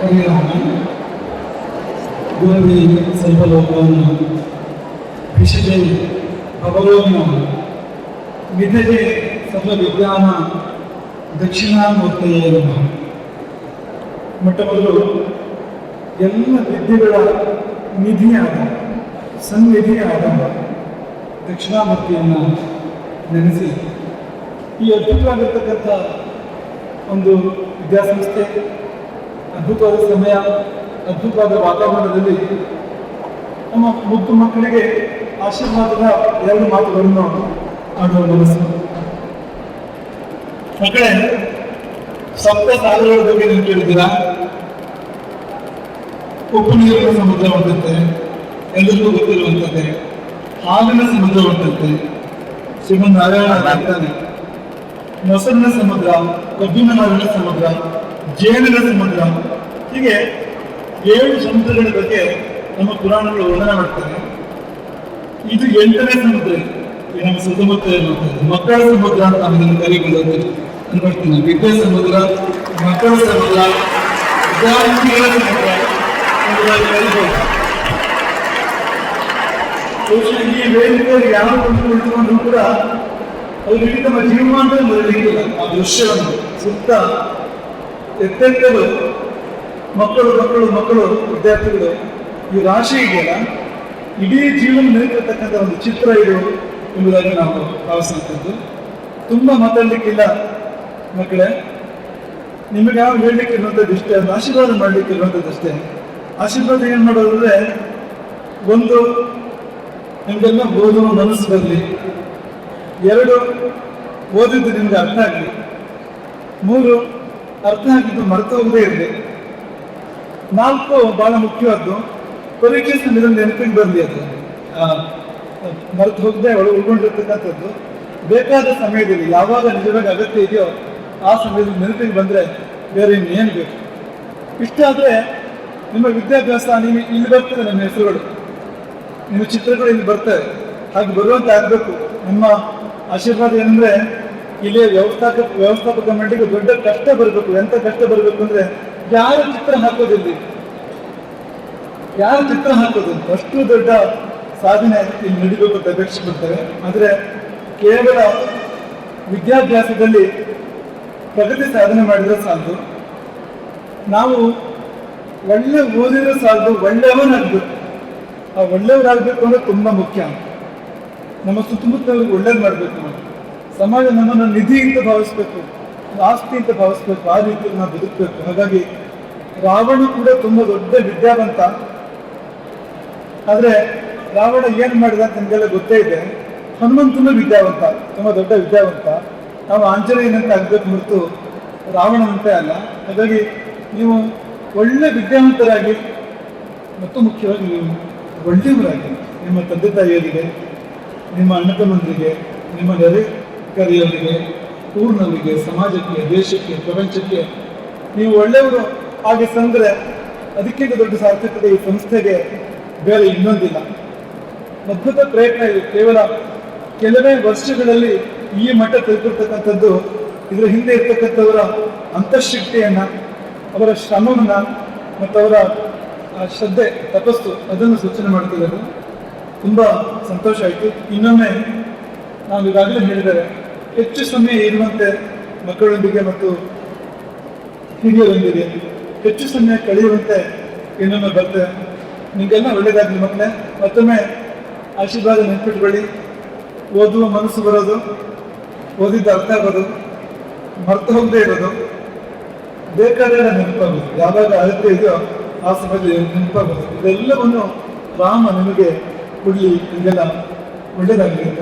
ಪರಿಣಾಮ ಗುರುವಿ ಸರ್ವಲೋಕವನ್ನು ವಿಷಜೆ ಅವಲೋಕನ ವಿಧಜೆ ಸರ್ವವಿಜ್ಞಾನ ದಕ್ಷಿಣಾಮೂರ್ತಿಯೇ ನಮಃ. ಮೊಟ್ಟ ಮೊದಲು ಎಲ್ಲ ವಿದ್ಯೆಗಳ ನಿಧಿಯಾದ ಸನ್ನಿಧಿಯಾದ ದಕ್ಷಿಣಾಮೂರ್ತಿಯನ್ನು ನೆನೆಸಿ ಈ ಅದ್ಭುತವಾಗಿರ್ತಕ್ಕಂಥ ಒಂದು ವಿದ್ಯಾಸಂಸ್ಥೆ, ಅದ್ಭುತವಾದ ಸಮಯ, ಅದ್ಭುತವಾದ ವಾತಾವರಣದಲ್ಲಿ ನಮ್ಮ ಮುದ್ದು ಮಕ್ಕಳಿಗೆ ಆಶೀರ್ವಾದದ ಎರಡು ಮಾತುಗಳನ್ನು ಆಡುವ ಮನಸ್ಸು. ಮಕ್ಕಳೇ, ಸಪ್ತ ಸಾಗರಗಳ ಬಗ್ಗೆ ನೀವು ಕೇಳಿದ್ದೀರಾ? ಉಪ್ಪು ನೀರಿನ ಸಮುದ್ರ ಹೊಂದುತ್ತೆ, ಎಲ್ಲರಿಗೂ ಗೊತ್ತಿರುವಂಥದ್ದೇ. ಹಾಲಿನ ಸಮುದ್ರ ಹೊಂದುತ್ತೆ, ಶ್ರೀಮಂತ ನಾರಾಯಣ ಆಗ್ತಾನೆ. ಮೊಸರಿನ ಸಮುದ್ರ, ಕಬ್ಬಿನ ನಾರಿನ ಸಮುದ್ರ, ಜೇನಿನ ಸಮುದ್ರ, ಹೀಗೆ 7 ಸಮುದ್ರಗಳ ಬಗ್ಗೆ ನಮ್ಮ ಪುರಾಣಗಳು ವರ್ಣನೆ ಮಾಡ್ತಾರೆ. ಇದು 8ನೇ ಸಮುದ್ರ, ನಮ್ಮ ಸುತ್ತಮುತ್ತ ಇರುವಂಥದ್ದು ಮಕ್ಕಳ ಸಮುದ್ರ ಅಂತ ನಾವು ಇದನ್ನು ಕರೀಬೋದು ಅನ್ಕೊಳ್ತೀನಿ. ವಿದ್ಯೆ ಸಮುದ್ರ, ಮಕ್ಕಳ ಸಮುದ್ರ, ವಿದ್ಯಾರ್ಥಿಗಳ ಸಮುದ್ರ ಕರೀಬೋದು. ಈ ವೇದಿಕೆಯಲ್ಲಿ ಯಾವ ಕುಳಿತುಕೊಂಡ್ರು ಕೂಡ ಅವ್ರಿಗೆ ತಮ್ಮ ಜೀವಮಾನದಲ್ಲಿ ಬರಲಿಕ್ಕಿಲ್ಲ. ಆ ದೃಶ್ಯವನ್ನು ಸುತ್ತ ಎತ್ತೆತ್ತಲು ಮಕ್ಕಳು ಮಕ್ಕಳು ಮಕ್ಕಳು ವಿದ್ಯಾರ್ಥಿಗಳು ಈ ರಾಶಿ ಇದೆಯಲ್ಲ, ಇಡೀ ಜೀವನ ನಿಂತಿರ್ತಕ್ಕಂಥ ಒಂದು ಚಿತ್ರ ಇದು ಎಂಬುದಾಗಿ ನಾವು ಭಾವಿಸುವಂಥದ್ದು. ತುಂಬ ಮಾತಾಡ್ಲಿಕ್ಕಿಲ್ಲ ಮಕ್ಕಳೇ, ನಿಮಗೆ ಯಾವ ಹೇಳಲಿಕ್ಕಿರುವಂಥದ್ದು ಇಷ್ಟೇ, ಒಂದು ಆಶೀರ್ವಾದ ಮಾಡಲಿಕ್ಕಿರುವಂಥದ್ದು ಅಷ್ಟೇ. ಆಶೀರ್ವಾದ ಏನು ಮಾಡೋದಂದ್ರೆ, ಒಂದು ನಿಮಗೆಲ್ಲ ಓದುವ ಮನಸ್ಸು ಬರಲಿ, 2 ಓದಿದ್ದು ನಿಮ್ಗೆ ಅರ್ಥ ಆಗಲಿ, 3 ಅರ್ಥ ಆಗಿದ್ದು ಮರೆತು ಹೋಗದೇ ಇರಲಿ, 4 ಬಹಳ ಮುಖ್ಯವಾದ್ದು ಪರೀಕ್ಷೆ ಸಮಯದಲ್ಲಿ ನೆನಪಿಗೆ ಬರಲಿ. ಅದು ಮರೆತು ಹೋಗದೆ ಉಳ್ಕೊಂಡಿರ್ತಕ್ಕಂಥದ್ದು ಬೇಕಾದ ಸಮಯದಲ್ಲಿ ಯಾವಾಗ ನಿಜವಾಗಿ ಅಗತ್ಯ ಇದೆಯೋ ಆ ಸಮಯದಲ್ಲಿ ನೆನಪಿಗೆ ಬಂದರೆ ಬೇರೆ ಇನ್ನೇನು ಬೇಕು. ಇಷ್ಟಾದರೆ ನಿಮ್ಮ ವಿದ್ಯಾಭ್ಯಾಸ ನೀವು ಇಲ್ಲಿ ಬರ್ತದೆ, ನಿಮ್ಮ ಹೆಸರುಗಳು, ನಿಮ್ಮ ಚಿತ್ರಗಳು ಇಲ್ಲಿ ಬರ್ತವೆ, ಹಾಗೆ ಬರುವಂತೆ ಆಗಬೇಕು. ನಿಮ್ಮ ಆಶೀರ್ವಾದ ಏನಂದ್ರೆ, ಇಲ್ಲಿ ವ್ಯವಸ್ಥಾಪಕ ಮಂಡಳಿಗೆ ದೊಡ್ಡ ಕಷ್ಟ ಬರಬೇಕು. ಎಂತ ಕಷ್ಟ ಬರಬೇಕು ಅಂದ್ರೆ, ಯಾರು ಚಿತ್ರ ಹಾಕೋದಿಲ್ಲ, ಯಾರು ಚಿತ್ರ ಹಾಕೋದು, ಅಷ್ಟು ದೊಡ್ಡ ಸಾಧನೆ ಇಲ್ಲಿ ನಡಿಬೇಕು ಅಂತ ಅಪೇಕ್ಷೆ ಪಡ್ತಾರೆ. ಆದರೆ ಕೇವಲ ವಿದ್ಯಾಭ್ಯಾಸದಲ್ಲಿ ಪ್ರಗತಿ ಸಾಧನೆ ಮಾಡಿದ್ರೆ ಸಾಲದು, ನಾವು ಒಳ್ಳೆ ಓದಿದ್ರೆ ಸಾಲದು, ಒಳ್ಳೆಯವನಾಗಬೇಕು. ಆ ಒಳ್ಳೆಯವರಾಗಬೇಕು ಅಂದ್ರೆ ತುಂಬಾ ಮುಖ್ಯ. ನಮ್ಮ ಸುತ್ತಮುತ್ತಲಿಗೆ ಒಳ್ಳೇದು ಮಾಡಬೇಕು. ನಾವು ಸಮಾಜ ನಮ್ಮನ್ನು ನಿಧಿ ಅಂತ ಭಾವಿಸ್ಬೇಕು, ಆಸ್ತಿ ಅಂತ ಭಾವಿಸ್ಬೇಕು, ಆ ರೀತಿಯಲ್ಲಿ ನಾವು ಬದುಕಬೇಕು. ಹಾಗಾಗಿ ರಾವಣ ಕೂಡ ತುಂಬ ದೊಡ್ಡ ವಿದ್ಯಾವಂತ. ಆದರೆ ರಾವಣ ಏನು ಮಾಡಿದ ಅಂತ ನಿಮಗೆಲ್ಲ ಗೊತ್ತೇ ಇದೆ. ಹನುಮಂತನೂ ವಿದ್ಯಾವಂತ, ತುಂಬ ದೊಡ್ಡ ವಿದ್ಯಾವಂತ. ನಾವು ಆಂಜನೇಯನಂತೆ ಆಗಬೇಕು ಹೊರತು ರಾವಣನಂತೆ ಅಲ್ಲ. ಹಾಗಾಗಿ ನೀವು ಒಳ್ಳೆ ವಿದ್ಯಾವಂತರಾಗಿ ಮತ್ತು ಮುಖ್ಯವಾಗಿ ನೀವು ಒಳ್ಳೆಯವರಾಗಿ ನಿಮ್ಮ ತಂದೆ ತಾಯಿಯರಿಗೆ, ನಿಮ್ಮ ಅಣ್ಣ ತಮ್ಮಂದಿರಿಗೆ, ನಿಮ್ಮ ನೆರೆಕರೆಯವರಿಗೆ, ಊರಿನವರಿಗೆ, ಸಮಾಜಕ್ಕೆ, ದೇಶಕ್ಕೆ, ಪ್ರಪಂಚಕ್ಕೆ ನೀವು ಒಳ್ಳೆಯವರು ಹಾಗೆ ಸಂದ್ರೆ ಅದಕ್ಕಿಂತ ದೊಡ್ಡ ಸಾರ್ಥಕತೆ ಈ ಸಂಸ್ಥೆಗೆ ಬೇರೆ ಇನ್ನೊಂದಿಲ್ಲ. ಅದ್ಭುತ ಪ್ರಯತ್ನ ಇದು. ಕೇವಲ ಕೆಲವೇ ವರ್ಷಗಳಲ್ಲಿ ಈ ಮಟ್ಟ ತಲುಪಿರ್ತಕ್ಕಂಥದ್ದು ಇದರ ಹಿಂದೆ ಇರ್ತಕ್ಕಂಥವರ ಅಂತಃಶಕ್ತಿಯನ್ನ, ಅವರ ಶ್ರಮವನ್ನ ಮತ್ತು ಅವರ ಶ್ರದ್ಧೆ, ತಪಸ್ಸು ಅದನ್ನು ಸೂಚನೆ ಮಾಡ್ತಿದ್ದಾರೆ. ತುಂಬ ಸಂತೋಷ ಆಯಿತು. ಇನ್ನೊಮ್ಮೆ ನಾವು ಈಗಾಗಲೇ ಹೇಳಿದರೆ ಹೆಚ್ಚು ಸಮಯ ಇರುವಂತೆ ಮಕ್ಕಳೊಂದಿಗೆ ಮತ್ತು ಹಿರಿಯರೊಂದಿಗೆ ಹೆಚ್ಚು ಸಮಯ ಕಳೆಯುವಂತೆ ಇನ್ನೊಮ್ಮೆ ಬರ್ತೇವೆ. ನಿಮಗೆಲ್ಲ ಒಳ್ಳೆಯದಾಗಲಿ ಮಕ್ಕಳೇ. ಮತ್ತೊಮ್ಮೆ ಆಶೀರ್ವಾದ ನೆನ್ಪಿಟ್ಕೊಳ್ಳಿ. ಓದುವ ಮನಸ್ಸು ಬರೋದು, ಓದಿದ್ದು ಅರ್ಥ ಆಗೋದು, ಮರ್ತು ಹೋಗದೆ ಇರೋದು, ಬೇಕಾದ್ರೆ ನೆನಪಾಗೋದು, ಯಾವಾಗ ಅಗತ್ಯ ಇದೆಯೋ ಆ ಸಮಯದಲ್ಲಿ ನೆನಪಾಗೋದು, ಇದೆಲ್ಲವನ್ನು ರಾಮ ನಿಮಗೆ ಕೊಡಲಿ. ನಿಮಗೆಲ್ಲ ಒಳ್ಳೆಯದಾಗಲಿ ಅಂತ